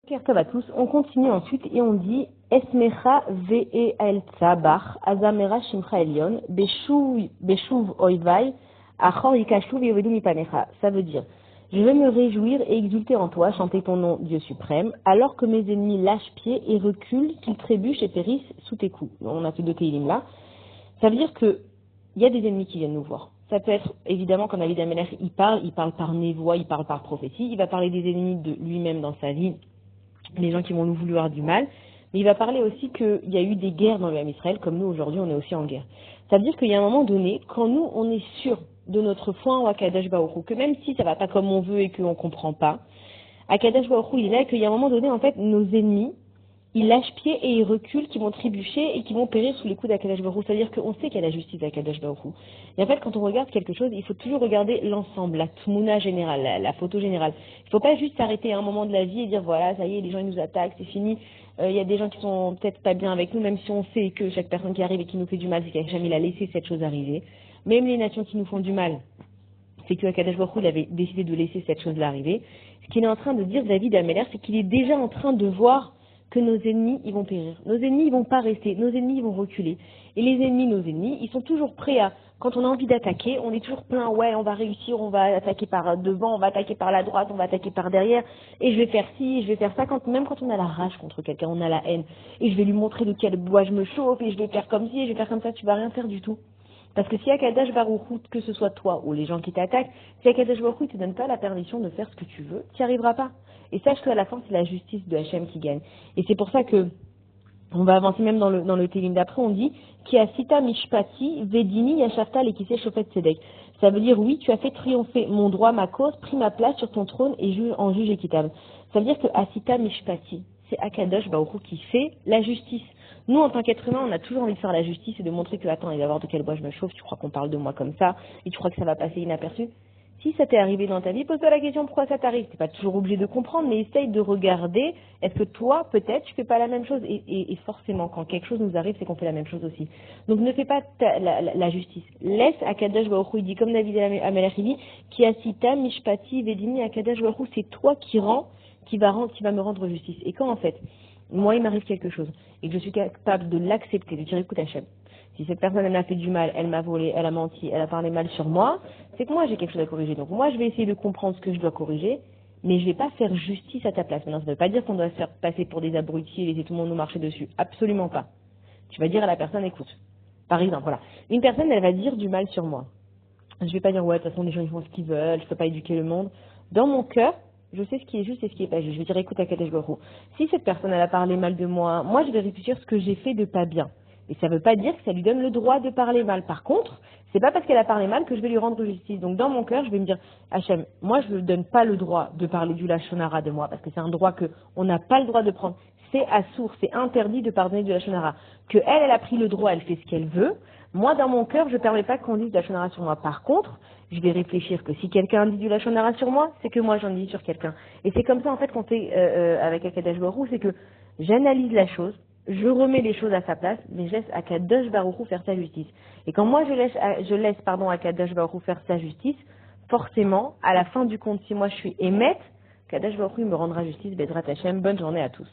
Kertov à tous, on continue ensuite et on dit Esmecha ve'el tzabach azamera shimcha elion beshuv oivai achor yikashuv yevedu mipanecha. Ça veut dire, je vais me réjouir et exulter en toi, chanter ton nom, Dieu suprême, alors que mes ennemis lâchent pied et reculent, qu'ils trébuchent et périssent sous tes coups. On a fait deux télim là. Ça veut dire que il y a des ennemis qui viennent nous voir. Ça peut être, évidemment, quand David Amelech, il parle par névoie, il parle par prophétie, il va parler des ennemis de lui-même dans sa vie, les gens qui vont nous vouloir du mal, mais il va parler aussi qu'il y a eu des guerres dans le même Israël, comme nous aujourd'hui on est aussi en guerre. Ça veut dire qu'il y a un moment donné, quand nous on est sûr de notre foi en Akadosh Baruch Hu, que même si ça va pas comme on veut et qu'on comprend pas, Akadosh Baruch Hu il est là, qu'il y a un moment donné en fait nos ennemis, ils lâchent pied et ils reculent, qui vont trébucher et qui vont périr sous les coups d'Akadosh Baruch Hu. C'est-à-dire qu'on sait qu'il y a la justice d'Akadosh Baruch Hu. Et en fait, quand on regarde quelque chose, il faut toujours regarder l'ensemble, la tmouna générale, la photo générale. Il ne faut pas juste s'arrêter à un moment de la vie et dire voilà, ça y est, les gens ils nous attaquent, c'est fini. Il y a des gens qui sont peut-être pas bien avec nous, même si on sait que chaque personne qui arrive et qui nous fait du mal, c'est qu'Hachem il a laissé cette chose arriver. Même les nations qui nous font du mal, c'est que Akadosh Baruch Hu il avait décidé de laisser cette chose-là arriver. Ce qu'il est en train de dire, David Ameller, c'est qu'il est déjà en train de voir que nos ennemis, ils vont périr. Nos ennemis, ils vont pas rester. Nos ennemis, ils vont reculer. Et les ennemis, nos ennemis, ils sont toujours prêts à, quand on a envie d'attaquer, on est toujours plein, ouais, on va réussir, on va attaquer par devant, on va attaquer par la droite, on va attaquer par derrière, et je vais faire ci, je vais faire ça, même quand on a la rage contre quelqu'un, on a la haine, et je vais lui montrer de quel bois je me chauffe, et je vais faire comme ci, et je vais faire comme ça, tu vas rien faire du tout. Parce que si Akadosh Baruch Hu, que ce soit toi ou les gens qui t'attaquent, si Akadosh Baruch Hu ne te donne pas la permission de faire ce que tu veux, tu n'y arriveras pas. Et sache qu'à la fin, c'est la justice de Hachem qui gagne. Et c'est pour ça que on va avancer même dans le télim d'après, on dit qui a sita mishpati vedini yashavta lekiseh shofet tzedek. Ça veut dire oui, tu as fait triompher mon droit, ma cause, pris ma place sur ton trône et en juge équitable. Ça veut dire que asita mishpati, c'est Akadosh Baruch Hu qui fait la justice. Nous, en tant qu'être humain, on a toujours envie de faire la justice et de montrer que, attends, il va voir de quel bois je me chauffe, tu crois qu'on parle de moi comme ça, et tu crois que ça va passer inaperçu. Si ça t'est arrivé dans ta vie, pose-toi la question pourquoi ça t'arrive. T'es pas toujours obligé de comprendre, mais essaye de regarder, est-ce que toi, peut-être, tu fais pas la même chose. Et forcément, quand quelque chose nous arrive, c'est qu'on fait la même chose aussi. Donc ne fais pas la justice. Laisse Akadosh Baruch Hu, il dit, comme David Amelech, il dit, qui asita mishpati vedini Akadosh Baruch Hu, c'est toi qui va me rendre justice. Et quand en fait, moi il m'arrive quelque chose, et que je suis capable de l'accepter, de dire écoute Hachem, si cette personne elle m'a fait du mal, elle m'a volé, elle a menti, elle a parlé mal sur moi, c'est que moi j'ai quelque chose à corriger. Donc moi je vais essayer de comprendre ce que je dois corriger, mais je vais pas faire justice à ta place. Maintenant ça ne veut pas dire qu'on doit se faire passer pour des abrutis et laisser tout le monde nous marcher dessus. Absolument pas. Tu vas dire à la personne écoute. Par exemple, voilà. Une personne elle va dire du mal sur moi. Je vais pas dire ouais de toute façon les gens ils font ce qu'ils veulent, je peux pas éduquer le monde. Dans mon cœur, je sais ce qui est juste et ce qui est pas juste. Je vais dire écoute Akadosh Baruch Hu, si cette personne elle a parlé mal de moi, moi je vais réfléchir ce que j'ai fait de pas bien. Et ça ne veut pas dire que ça lui donne le droit de parler mal. Par contre, c'est pas parce qu'elle a parlé mal que je vais lui rendre justice. Donc dans mon cœur, je vais me dire, Hachem, moi je ne lui donne pas le droit de parler du lachonara de moi, parce que c'est un droit que on n'a pas le droit de prendre. C'est assourd, c'est interdit de pardonner du lachonara. Que elle a pris le droit, elle fait ce qu'elle veut. Moi, dans mon cœur, je ne permets pas qu'on dise du lachonara sur moi. Par contre, je vais réfléchir que si quelqu'un dit du lachonara sur moi, c'est que moi j'en dis sur quelqu'un. Et c'est comme ça en fait qu'on fait avec Akadosh Baruch Hu, c'est que j'analyse la chose. Je remets les choses à sa place, mais je laisse Akadosh Baruch Hu faire sa justice. Et quand moi je laisse Akadosh Baruch Hu faire sa justice, forcément, à la fin du compte, si moi je suis émette, Akadosh Baruch Hu me rendra justice, Bezrat Hashem. Bonne journée à tous.